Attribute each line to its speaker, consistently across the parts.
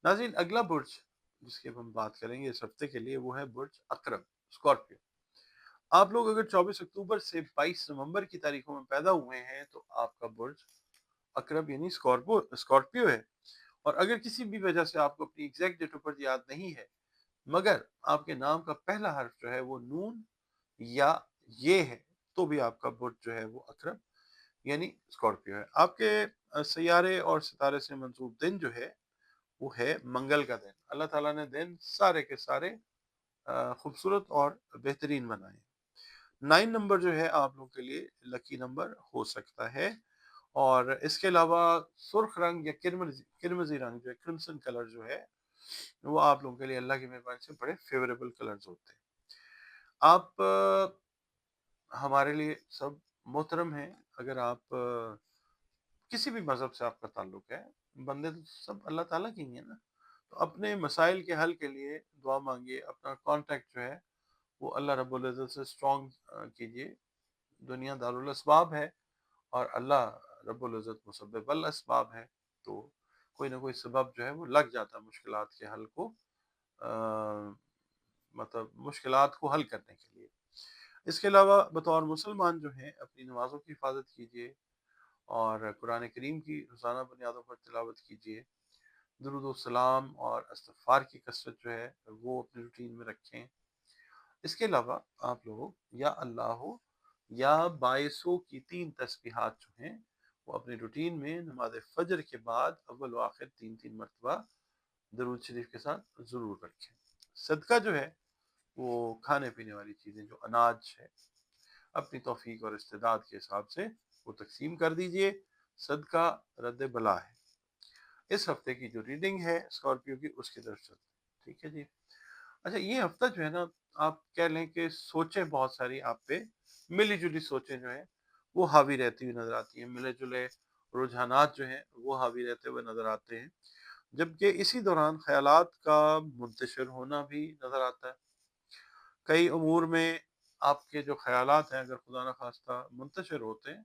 Speaker 1: नाज़रीन, अगला बुर्ज जिसकी अब हम बात करेंगे इस हफ्ते के लिए वो है बुर्ज अक़रब, स्कॉर्पियो। आप लोग अगर 24 अक्टूबर से 22 नवंबर की तारीखों में पैदा हुए हैं तो आपका बुर्ज अक़रब यानी स्कॉर्पियो है। और अगर किसी भी वजह से आपको अपनी एग्जैक्ट डेट ऑफ बर्थ याद नहीं है, मगर आपके नाम का पहला हर्फ जो है वो नून या ये है, तो भी आपका बुर्ज जो है वो अक़रब यानी स्कॉर्पियो है। आपके सैयारे और सितारे से मंसूब दिन जो है वो है मंगल का दिन। अल्लाह ताला ने दिन सारे के सारे खूबसूरत और बेहतरीन बनाए। 9 नंबर जो है आप लोगों के लिए लकी नंबर हो सकता है। और इसके अलावा सुर्ख रंग या किरमजी रंग जो है, क्रिम्सन कलर जो है, वो आप लोगों के लिए अल्लाह की मेहरबानी से बड़े फेवरेबल कलर्स होते हैं। आप हमारे लिए सब मोहतरम हैं। अगर आप किसी भी मज़हब से आपका ताल्लुक है, बंदे तो सब अल्लाह ताला के ही हैं ना। तो अपने मसाइल के हल के लिए दुआ मांगिए, अपना कॉन्टैक्ट जो है वो अल्लाह रब्बुल इज़्ज़त से स्ट्रॉन्ग कीजिए। दुनिया दारुल अस्बाब है और अल्लाह रब्बुल इज़्ज़त मुसब्बिबुल अस्बाब है। तो कोई ना कोई सबब जो है वो लग जाता है मुश्किलात के हल को, अ, मतलब मुश्किलात को हल करने के लिए। इसके अलावा बतौर मुसलमान जो हैं अपनी नमाज़ों की हिफाज़त कीजिए और कुरान करीम की रोज़ाना बुनियादों पर तिलावत कीजिए। दुरूद व सलाम और इस्तिग़फ़ार की कसरत जो है वो अपनी रूटीन में रखें। इसके अलावा आप लोग या अल्लाह या बाइसों की 3 तस्बीहात जो हैं वो अपनी रूटीन में नमाज़ फ़ज्र के बाद अव्वल व आखिर 3-3 मरतबा दरूद शरीफ के साथ ज़रूर रखें। सदका जो है वो खाने-पीने वाली चीज़ें जो अनाज है, अपनी तौफ़ीक और इस्तिदाद के हिसाब से वो तक़सीम कर दीजिए। सदका रद्द बला है। इस हफ्ते की जो रीडिंग है स्कॉर्पियो की उसकी तरफ चलते हैं। ठीक है जी। अच्छा, ये हफ्ता जो है ना, आप कह लें कि सोचें बहुत सारी आप पे, मिली-जुली सोचें जो हैं वो हावी रहती हुई नज़र आती हैं। मिले-जुले रुझानात जो हैं वो हावी रहते हुए नज़र आते हैं। जबकि इसी दौरान ख़यालात का मुंतशिर होना भी नज़र आता है। कई अमूर में आपके जो ख़यालात हैं अगर खुदा न ख़ास्ता मुंतशिर होते हैं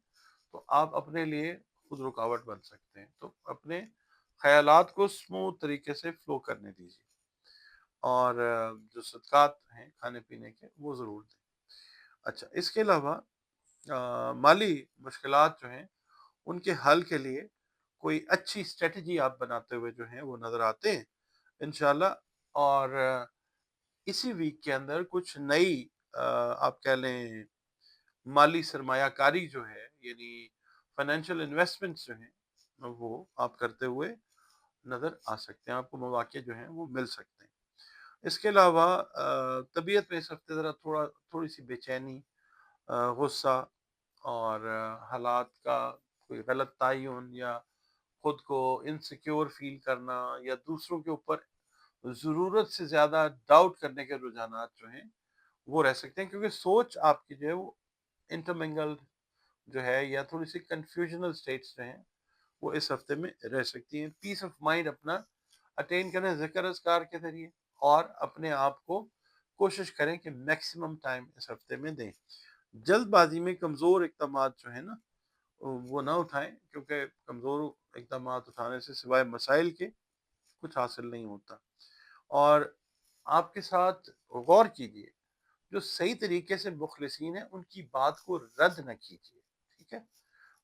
Speaker 1: तो आप अपने लिए खुद रुकावट बन सकते हैं। तो अपने ख़यालात को स्मूथ तरीके से फ़्लो करने दीजिए और जो सदक़ात हैं खाने-पीने के वो ज़रूर दें। अच्छा, इसके अलावा माली मुश्किलात जो हैं उनके हल के लिए कोई अच्छी स्ट्रैटेजी आप बनाते हुए जो हैं वो नज़र आते हैं इंशाअल्लाह। और इसी वीक के अंदर कुछ नई आप कह लें माली सरमायाकारी जो है यानी फाइनेंशियल इन्वेस्टमेंट्स जो हैं वो आप करते हुए नज़र आ सकते हैं। आपको मौक़े जो हैं वो मिल सकते हैं। इसके अलावा तबीयत में इस हफ्ते ज़रा थोड़ी-सी बेचैनी, गुस्सा और हालात का कोई गलत तायुन या खुद को इनसिक्योर फ़ील करना या दूसरों के ऊपर ज़रूरत से ज़्यादा डाउट करने के रुझानात जो हैं वो रह सकते हैं, क्योंकि सोच आपकी जो है वो इंटरमिंगल्ड जो है या थोड़ी-सी कन्फ्यूज़नल स्टेट्स जो हैं वो इस हफ्ते में रह सकती हैं। पीस ऑफ माइंड अपना अटेन करें ज़िक्र-अज़कार के ज़रिए और अपने आप को कोशिश करें कि मैक्सिमम टाइम इस हफ्ते में दें। जल्दबाज़ी में कमज़ोर इक़दामात जो है ना वो ना उठाएँ, क्योंकि कमज़ोर इक़दामात उठाने से सिवाय मसाइल के कुछ हासिल नहीं होता। और आपके साथ गौर कीजिए, जो सही तरीके से मुख़लिसीन हैं उनकी बात को रद्द ना कीजिए। ठीक है?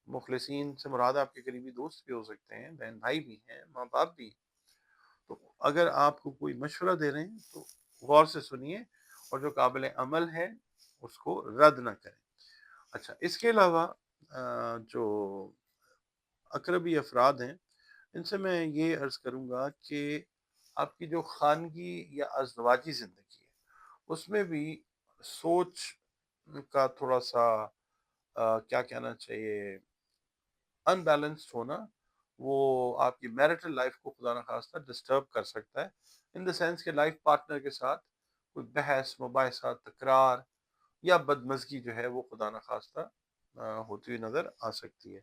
Speaker 1: मुख़लिसीन से मुराद आपके करीबी दोस्त भी हो सकते हैं, बहन-भाई भी हैं, माँ-बाप भी हैं। तो अगर आपको कोई मशवरा दे रहे हैं तो गौर से सुनिए और जो काबिल अमल है उसको रद्द ना करें। अच्छा, इसके अलावा जो अक़रबी अफ़राद हैं इनसे मैं ये अर्ज़ करूँगा कि आपकी जो ख़ानगी या अज़दवाजी ज़िंदगी है उसमें भी सोच का थोड़ा-सा क्या कहना चाहिए, अनबैलेंस्ड होना वो आपकी मैरिटल लाइफ़ को खुदा न ख़ास्ता डिस्टर्ब कर सकता है। इन द सेंस कि लाइफ़ पार्टनर के साथ कोई बहस, मुबाहिसा, तकरार या बदमज़गी जो है वो खुदा न ख़ास्ता होती हुई नज़र आ सकती है।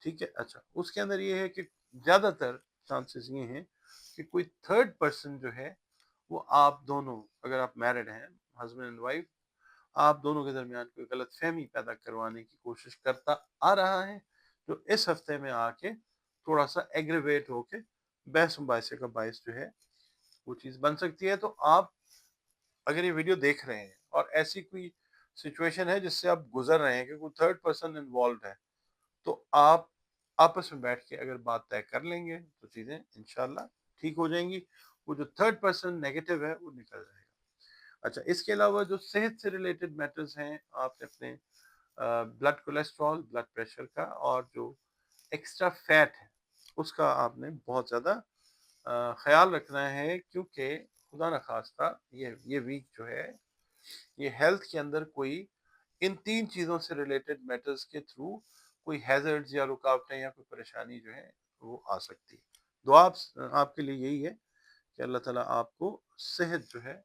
Speaker 1: ठीक है? अच्छा, उसके अंदर ये है कि ज़्यादातर चांसेस ये हैं कि कोई थर्ड पर्सन जो है वो आप दोनों, अगर आप मैरिड हैं, हस्बैंड एंड वाइफ, आप दोनों के दरमियान कोई गलतफ़हमी पैदा करवाने की कोशिश करता आ रहा है, जो इस हफ्ते में आके थोड़ा-सा एग्रीवेट होके बहस मुबाहिसे का बायस जो है वो चीज़ बन सकती है। तो आप अगर ये वीडियो देख रहे हैं और ऐसी कोई सिचुएशन है जिससे आप गुजर रहे हैं कि कोई थर्ड पर्सन इन्वॉल्व है, तो आप आपस में बैठ के अगर बात तय कर लेंगे तो चीज़ें इंशाल्लाह ठीक हो जाएंगी। वो जो थर्ड पर्सन नेगेटिव है वो निकल जाएगा। अच्छा, इसके अलावा जो सेहत से रिलेटेड मैटर्स हैं, आपने अपने ब्लड कोलेस्ट्रॉल, ब्लड प्रेशर का और जो एक्स्ट्रा फैट है उसका आपने बहुत ज़्यादा ख्याल रखना है, क्योंकि खुदा न खास्ता ये वीक जो है ये हेल्थ के अंदर कोई इन 3 चीज़ों से रिलेटेड मैटर्स के थ्रू कोई हैज़र्ड्स या रुकावटें या कोई परेशानी जो है वो आ सकती है। दुआ आपके लिए यही है कि अल्लाह ताला आपको सेहत जो है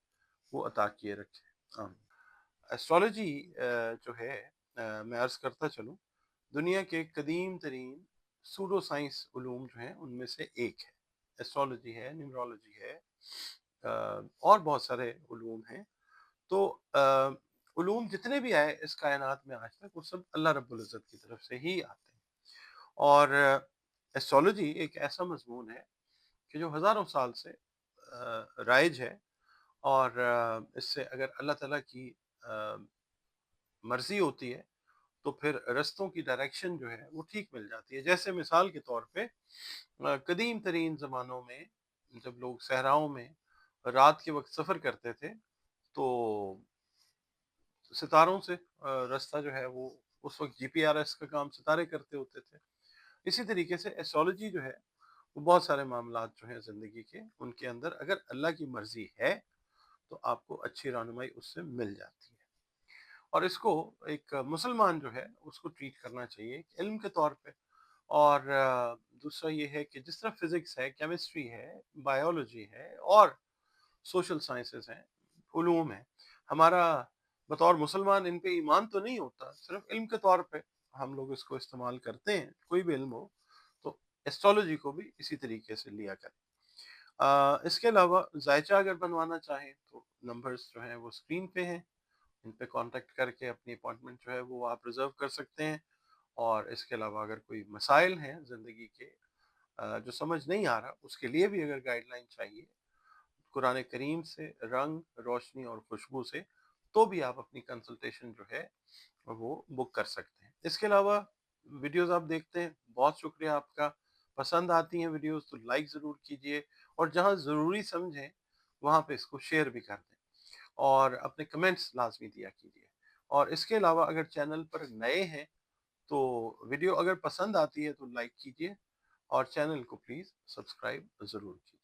Speaker 1: वो अता किए रखे। एस्ट्रोलॉजी जो है, मैं अर्ज़ करता चलूँ, दुनिया के कदीम तरीन सूडो साइंस उलूम जो हैं उनमें से एक है। एस्ट्रोलॉजी है, न्यूमरोलॉजी है, और बहुत सारे उलूम हैं। तो उलूम जितने भी आए इस कायनात में आज तक, वो सब अल्लाह रब्बुल इज़्ज़त की तरफ से ही आते हैं। और एस्ट्रोलॉजी एक ऐसा मज़मून है कि जो हज़ारों साल से राइज है, और इससे अगर अल्लाह ताला की अ, मर्ज़ी होती है तो फिर रस्तों की डायरेक्शन जो है वो ठीक मिल जाती है। जैसे मिसाल के तौर पे कदीम तरीन ज़मानों में जब लोग सहराओं में रात के वक़्त सफ़र करते थे, तो सितारों से रास्ता जो है वो उस वक़्त जीपीआरएस का काम सितारे करते होते थे। इसी तरीके से एस्ट्रोलॉजी जो है वो बहुत सारे मामलात जो हैं ज़िंदगी के, उनके अंदर अगर अल्लाह की मर्ज़ी है तो आपको अच्छी रहनुमाई उससे मिल जाती है। और इसको एक मुसलमान जो है उसको ट्रीट करना चाहिए इल्म के तौर पे। और दूसरा ये है कि जिस तरह फिज़िक्स है, केमिस्ट्री है, बायोलॉजी है और सोशल साइंसेज़ हैं, उलूम हैं, हमारा बतौर मुसलमान इन पे ईमान तो नहीं होता, सिर्फ़ इल्म के तौर पे हम लोग इसको इस्तेमाल करते हैं, कोई भी इल्म हो, तो एस्ट्रोलॉजी को भी इसी तरीके से लिया करें। इसके अलावा ज़ायचा अगर बनवाना चाहें तो नंबर्स जो हैं वो स्क्रीन पे हैं, इन पे कॉन्टैक्ट करके अपनी अपॉइंटमेंट जो है वो आप रिज़र्व कर सकते हैं। और इसके अलावा अगर कोई मसाइल हैं ज़िंदगी के जो समझ नहीं आ रहा, उसके लिए भी अगर गाइडलाइन चाहिए कुरान करीम से, रंग, रोशनी और खुशबू से, तो भी आप अपनी कंसल्टेशन जो है वो बुक कर सकते हैं। इसके अलावा वीडियोज़ आप देखते हैं, बहुत शुक्रिया आपका। पसंद आती हैं वीडियोज़ तो लाइक ज़रूर कीजिए, और जहाँ ज़रूरी समझें वहाँ पे इसको शेयर भी कर दें, और अपने कमेंट्स लाज़मी दिया कीजिए। और इसके अलावा अगर चैनल पर नए हैं तो वीडियो अगर पसंद आती है तो लाइक कीजिए, और चैनल को प्लीज़ सब्सक्राइब ज़रूर कीजिए।